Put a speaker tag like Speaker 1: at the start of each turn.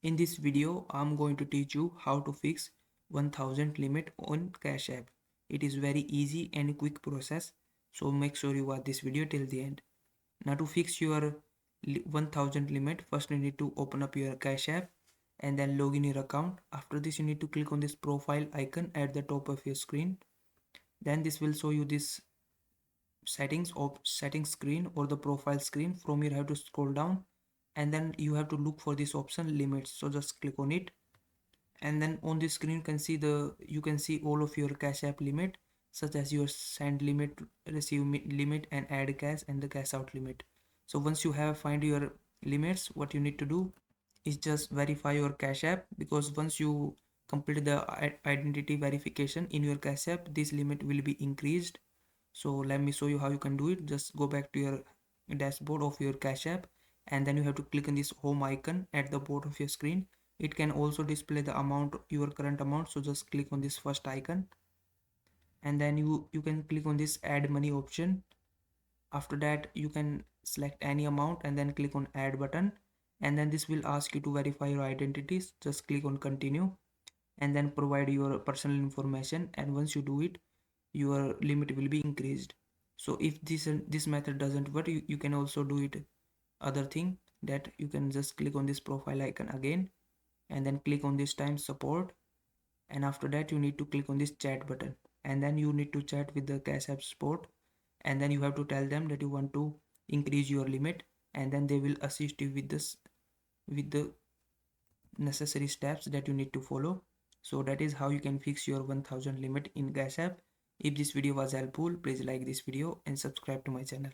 Speaker 1: In this video, I'm going to teach you how to fix 1000 limit on Cash App. It is very easy and quick process, so make sure you watch this video till the end. Now to fix your 1000 limit, first you need to open up your Cash App and then log in your account. After this, you need to click on this profile icon at the top of your screen. Then this will show you this settings screen or the profile screen. From here you have to scroll down and then you have to look for this option limits, so just click on it. And then on this screen you can see all of your Cash App limit, such as your send limit, receive limit, and add cash, and the cash out limit. So once you have find your limits, what you need to do is just verify your Cash App, because once you complete the identity verification in your Cash App, this limit will be increased. So let me show you how you can do it. Just go back to your dashboard of your Cash App and then you have to click on this home icon at the bottom of your screen. It can also display the amount, your current amount, so just click on this first icon and then you can click on this add money option. After that you can select any amount and then click on add button, and then this will ask you to verify your identities. Just click on continue and then provide your personal information, and once you do it, your limit will be increased. So if this method doesn't work, you can also do it other thing, that you can just click on this profile icon again and then click on this time support, and after that you need to click on this chat button and then you need to chat with the Cash App support, and then you have to tell them that you want to increase your limit, and then they will assist you with this, with the necessary steps that you need to follow. So that is how you can fix your 1000 limit in Cash App. If this video was helpful, please like this video and subscribe to my channel.